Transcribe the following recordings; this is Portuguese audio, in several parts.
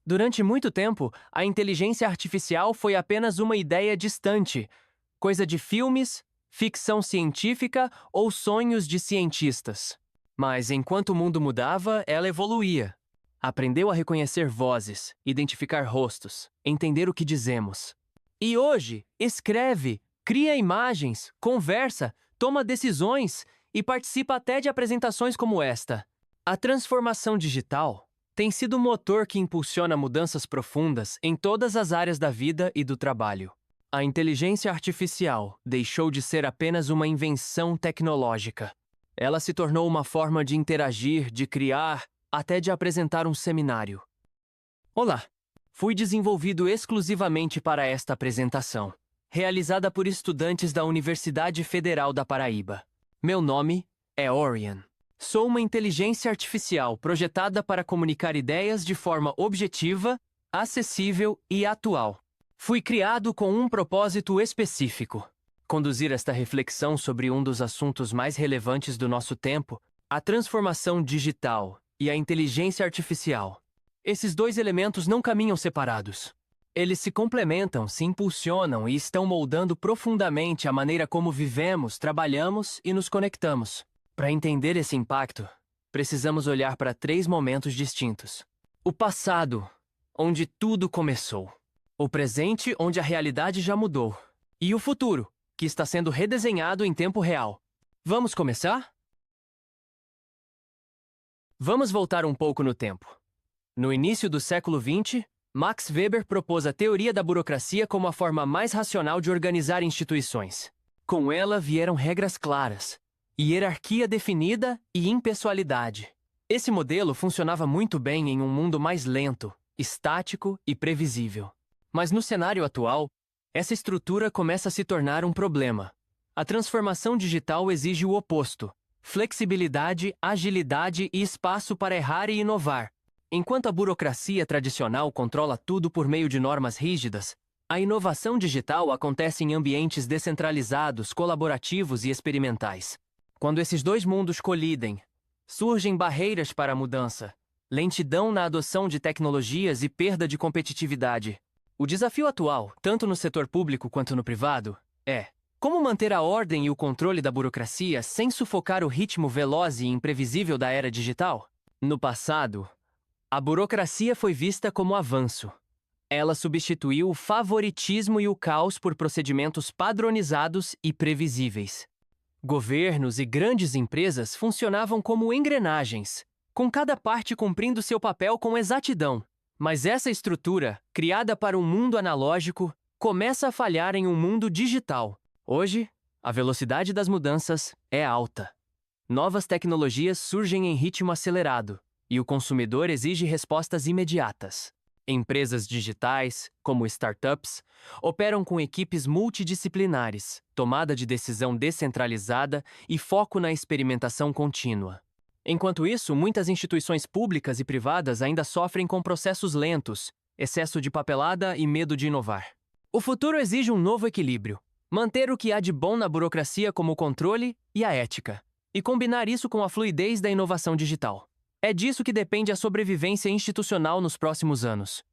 Durante muito tempo, a inteligência artificial foi apenas uma ideia distante, coisa de filmes, ficção científica ou sonhos de cientistas. Mas enquanto o mundo mudava, ela evoluía. Aprendeu a reconhecer vozes, identificar rostos, entender o que dizemos. E hoje, escreve, cria imagens, conversa, toma decisões e participa até de apresentações como esta. A transformação digital tem sido o motor que impulsiona mudanças profundas em todas as áreas da vida e do trabalho. A inteligência artificial deixou de ser apenas uma invenção tecnológica. Ela se tornou uma forma de interagir, de criar, até de apresentar um seminário. Olá! Fui desenvolvido exclusivamente para esta apresentação, realizada por estudantes da Universidade Federal da Paraíba. Meu nome é Orion. Sou uma inteligência artificial projetada para comunicar ideias de forma objetiva, acessível e atual. Fui criado com um propósito específico: conduzir esta reflexão sobre um dos assuntos mais relevantes do nosso tempo, a transformação digital e a inteligência artificial. Esses dois elementos não caminham separados. Eles se complementam, se impulsionam e estão moldando profundamente a maneira como vivemos, trabalhamos e nos conectamos. Para entender esse impacto, precisamos olhar para 3 momentos distintos. O passado, onde tudo começou. O presente, onde a realidade já mudou. E o futuro, que está sendo redesenhado em tempo real. Vamos começar? Vamos voltar um pouco no tempo. No início do século XX, Max Weber propôs a teoria da burocracia como a forma mais racional de organizar instituições. Com ela vieram regras claras, hierarquia definida e impessoalidade. Esse modelo funcionava muito bem em um mundo mais lento, estático e previsível. Mas no cenário atual, essa estrutura começa a se tornar um problema. A transformação digital exige o oposto: flexibilidade, agilidade e espaço para errar e inovar. Enquanto a burocracia tradicional controla tudo por meio de normas rígidas, a inovação digital acontece em ambientes descentralizados, colaborativos e experimentais. Quando esses dois mundos colidem, surgem barreiras para a mudança, lentidão na adoção de tecnologias e perda de competitividade. O desafio atual, tanto no setor público quanto no privado, é: como manter a ordem e o controle da burocracia sem sufocar o ritmo veloz e imprevisível da era digital? No passado, a burocracia foi vista como avanço. Ela substituiu o favoritismo e o caos por procedimentos padronizados e previsíveis. Governos e grandes empresas funcionavam como engrenagens, com cada parte cumprindo seu papel com exatidão. Mas essa estrutura, criada para um mundo analógico, começa a falhar em um mundo digital. Hoje, a velocidade das mudanças é alta. Novas tecnologias surgem em ritmo acelerado, e o consumidor exige respostas imediatas. Empresas digitais, como startups, operam com equipes multidisciplinares, tomada de decisão descentralizada e foco na experimentação contínua. Enquanto isso, muitas instituições públicas e privadas ainda sofrem com processos lentos, excesso de papelada e medo de inovar. O futuro exige um novo equilíbrio: manter o que há de bom na burocracia como o controle e a ética, e combinar isso com a fluidez da inovação digital. É disso que depende a sobrevivência institucional nos próximos anos.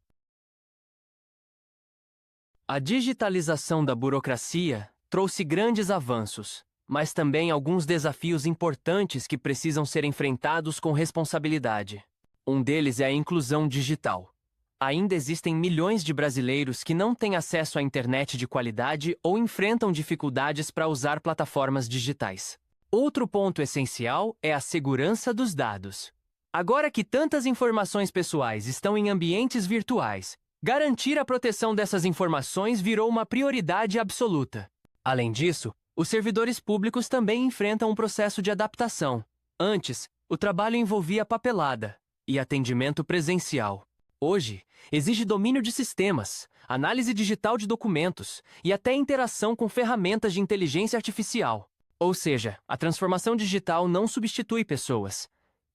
A digitalização da burocracia trouxe grandes avanços, mas também alguns desafios importantes que precisam ser enfrentados com responsabilidade. Um deles é a inclusão digital. Ainda existem milhões de brasileiros que não têm acesso à internet de qualidade ou enfrentam dificuldades para usar plataformas digitais. Outro ponto essencial é a segurança dos dados. Agora que tantas informações pessoais estão em ambientes virtuais, garantir a proteção dessas informações virou uma prioridade absoluta. Além disso, os servidores públicos também enfrentam um processo de adaptação. Antes, o trabalho envolvia papelada e atendimento presencial. Hoje, exige domínio de sistemas, análise digital de documentos e até interação com ferramentas de inteligência artificial. Ou seja, a transformação digital não substitui pessoas.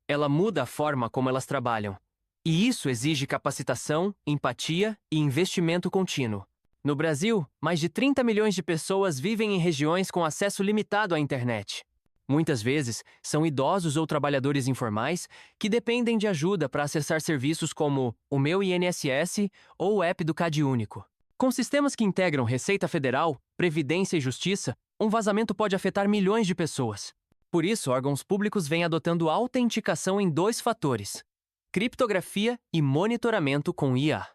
Ela muda a forma como elas trabalham. E isso exige capacitação, empatia e investimento contínuo. No Brasil, mais de 30 milhões de pessoas vivem em regiões com acesso limitado à internet. Muitas vezes, são idosos ou trabalhadores informais que dependem de ajuda para acessar serviços como o Meu INSS ou o app do CadÚnico. Com sistemas que integram Receita Federal, Previdência e Justiça, um vazamento pode afetar milhões de pessoas. Por isso, órgãos públicos vêm adotando autenticação em 2 fatores: criptografia e monitoramento com IA.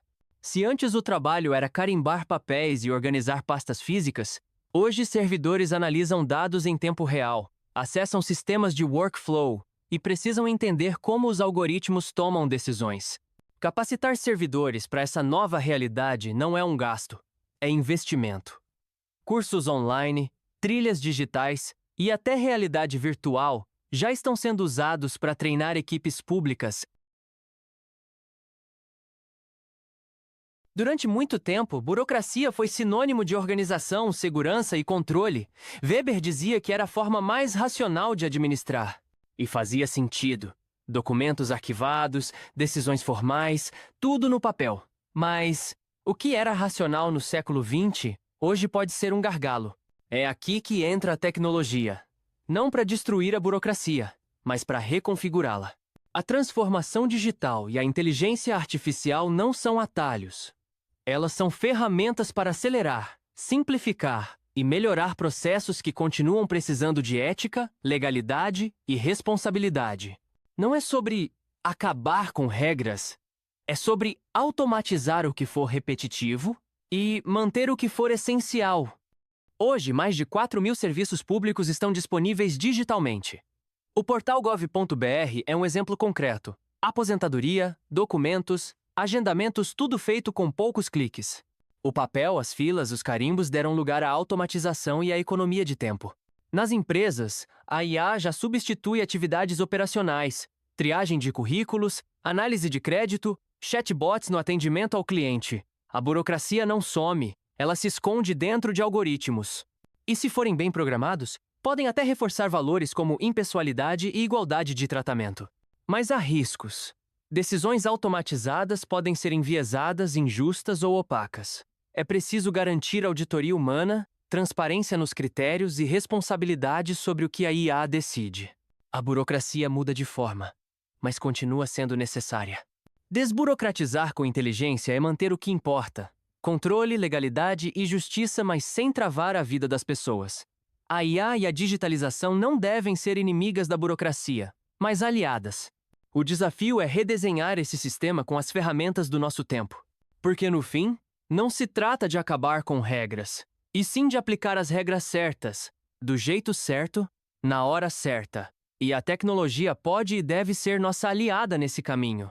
Se antes o trabalho era carimbar papéis e organizar pastas físicas, hoje servidores analisam dados em tempo real, acessam sistemas de workflow e precisam entender como os algoritmos tomam decisões. Capacitar servidores para essa nova realidade não é um gasto, é investimento. Cursos online, trilhas digitais e até realidade virtual já estão sendo usados para treinar equipes públicas. Durante muito tempo, burocracia foi sinônimo de organização, segurança e controle. Weber dizia que era a forma mais racional de administrar. E fazia sentido. Documentos arquivados, decisões formais, tudo no papel. Mas o que era racional no século XX, hoje pode ser um gargalo. É aqui que entra a tecnologia. Não para destruir a burocracia, mas para reconfigurá-la. A transformação digital e a inteligência artificial não são atalhos. Elas são ferramentas para acelerar, simplificar e melhorar processos que continuam precisando de ética, legalidade e responsabilidade. Não é sobre acabar com regras, é sobre automatizar o que for repetitivo e manter o que for essencial. Hoje, mais de 4.000 serviços públicos estão disponíveis digitalmente. O portal gov.br é um exemplo concreto. Aposentadoria, documentos, agendamentos, tudo feito com poucos cliques. O papel, as filas, os carimbos deram lugar à automatização e à economia de tempo. Nas empresas, a IA já substitui atividades operacionais, triagem de currículos, análise de crédito, chatbots no atendimento ao cliente. A burocracia não some, ela se esconde dentro de algoritmos. E se forem bem programados, podem até reforçar valores como impessoalidade e igualdade de tratamento. Mas há riscos. Decisões automatizadas podem ser enviesadas, injustas ou opacas. É preciso garantir auditoria humana, transparência nos critérios e responsabilidade sobre o que a IA decide. A burocracia muda de forma, mas continua sendo necessária. Desburocratizar com inteligência é manter o que importa: controle, legalidade e justiça, mas sem travar a vida das pessoas. A IA e a digitalização não devem ser inimigas da burocracia, mas aliadas. O desafio é redesenhar esse sistema com as ferramentas do nosso tempo. Porque, no fim, não se trata de acabar com regras, e sim de aplicar as regras certas, do jeito certo, na hora certa. E a tecnologia pode e deve ser nossa aliada nesse caminho.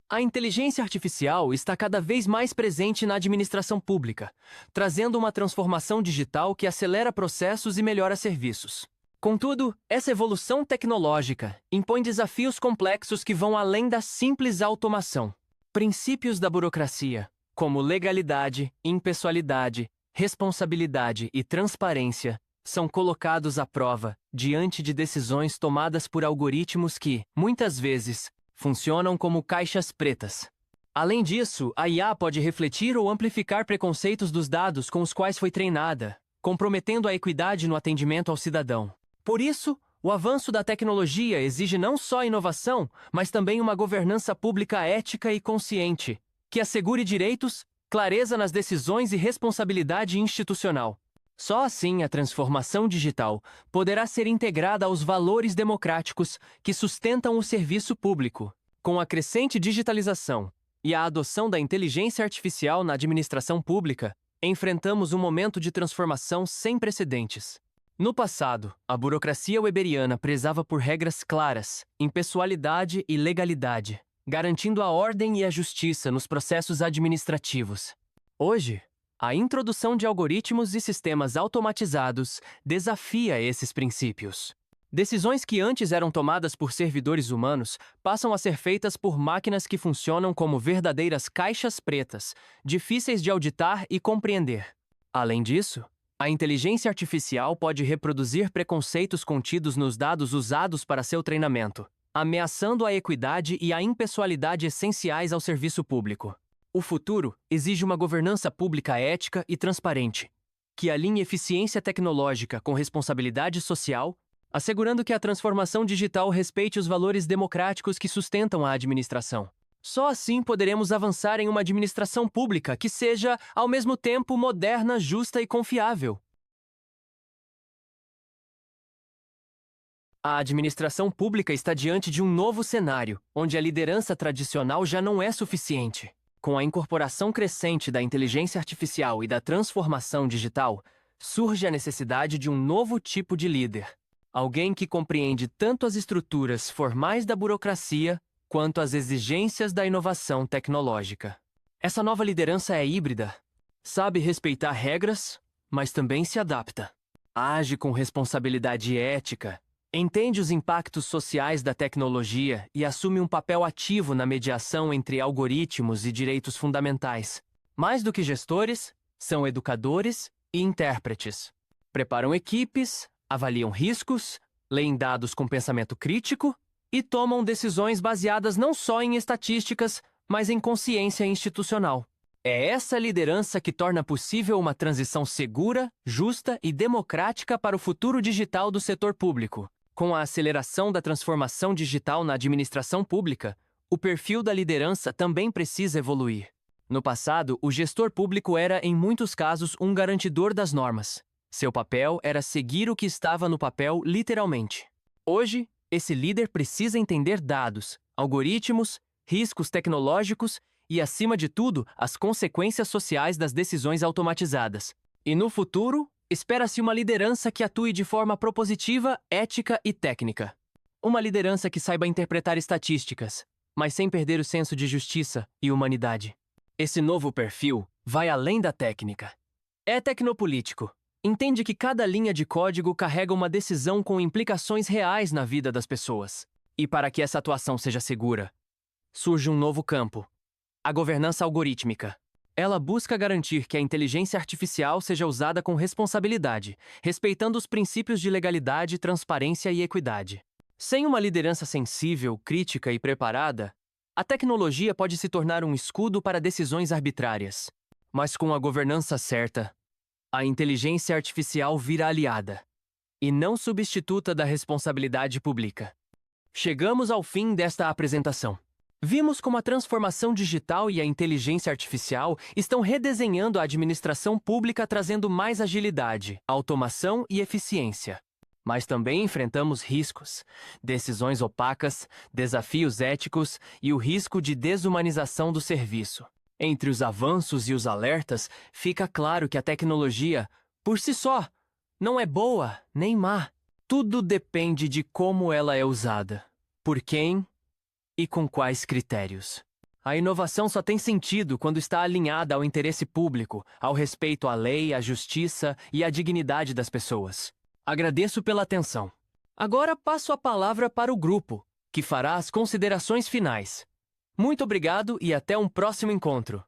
A inteligência artificial está cada vez mais presente na administração pública, trazendo uma transformação digital que acelera processos e melhora serviços. Contudo, essa evolução tecnológica impõe desafios complexos que vão além da simples automação. Princípios da burocracia, como legalidade, impessoalidade, responsabilidade e transparência, são colocados à prova diante de decisões tomadas por algoritmos que, muitas vezes, funcionam como caixas pretas. Além disso, a IA pode refletir ou amplificar preconceitos dos dados com os quais foi treinada, comprometendo a equidade no atendimento ao cidadão. Por isso, o avanço da tecnologia exige não só inovação, mas também uma governança pública ética e consciente, que assegure direitos, clareza nas decisões e responsabilidade institucional. Só assim a transformação digital poderá ser integrada aos valores democráticos que sustentam o serviço público. Com a crescente digitalização e a adoção da inteligência artificial na administração pública, enfrentamos um momento de transformação sem precedentes. No passado, a burocracia weberiana prezava por regras claras, impessoalidade e legalidade, garantindo a ordem e a justiça nos processos administrativos. Hoje, a introdução de algoritmos e sistemas automatizados desafia esses princípios. Decisões que antes eram tomadas por servidores humanos passam a ser feitas por máquinas que funcionam como verdadeiras caixas pretas, difíceis de auditar e compreender. Além disso, a inteligência artificial pode reproduzir preconceitos contidos nos dados usados para seu treinamento, ameaçando a equidade e a impessoalidade essenciais ao serviço público. O futuro exige uma governança pública ética e transparente. que alinhe eficiência tecnológica com responsabilidade social, assegurando que a transformação digital respeite os valores democráticos que sustentam a administração. Só assim poderemos avançar em uma administração pública que seja, ao mesmo tempo, moderna, justa e confiável. A administração pública está diante de um novo cenário, onde a liderança tradicional já não é suficiente. Com a incorporação crescente da inteligência artificial e da transformação digital, surge a necessidade de um novo tipo de líder. Alguém que compreende tanto as estruturas formais da burocracia quanto as exigências da inovação tecnológica. Essa nova liderança é híbrida. Sabe respeitar regras, mas também se adapta. Age com responsabilidade ética, entende os impactos sociais da tecnologia e assume um papel ativo na mediação entre algoritmos e direitos fundamentais. Mais do que gestores, são educadores e intérpretes. Preparam equipes, avaliam riscos, leem dados com pensamento crítico e tomam decisões baseadas não só em estatísticas, mas em consciência institucional. É essa liderança que torna possível uma transição segura, justa e democrática para o futuro digital do setor público. Com a aceleração da transformação digital na administração pública, o perfil da liderança também precisa evoluir. No passado, o gestor público era, em muitos casos, um garantidor das normas. Seu papel era seguir o que estava no papel literalmente. Hoje, esse líder precisa entender dados, algoritmos, riscos tecnológicos e, acima de tudo, as consequências sociais das decisões automatizadas. E no futuro, espera-se uma liderança que atue de forma propositiva, ética e técnica. Uma liderança que saiba interpretar estatísticas, mas sem perder o senso de justiça e humanidade. Esse novo perfil vai além da técnica. É tecnopolítico. Entende que cada linha de código carrega uma decisão com implicações reais na vida das pessoas. E para que essa atuação seja segura, surge um novo campo: a governança algorítmica. Ela busca garantir que a inteligência artificial seja usada com responsabilidade, respeitando os princípios de legalidade, transparência e equidade. Sem uma liderança sensível, crítica e preparada, a tecnologia pode se tornar um escudo para decisões arbitrárias. Mas com a governança certa, a inteligência artificial vira aliada, e não substituta da responsabilidade pública. Chegamos ao fim desta apresentação. Vimos como a transformação digital e a inteligência artificial estão redesenhando a administração pública, trazendo mais agilidade, automação e eficiência. Mas também enfrentamos riscos, decisões opacas, desafios éticos e o risco de desumanização do serviço. Entre os avanços e os alertas, fica claro que a tecnologia, por si só, não é boa nem má. Tudo depende de como ela é usada, por quem e com quais critérios. A inovação só tem sentido quando está alinhada ao interesse público, ao respeito à lei, à justiça e à dignidade das pessoas. Agradeço pela atenção. Agora passo a palavra para o grupo, que fará as considerações finais. Muito obrigado e até um próximo encontro.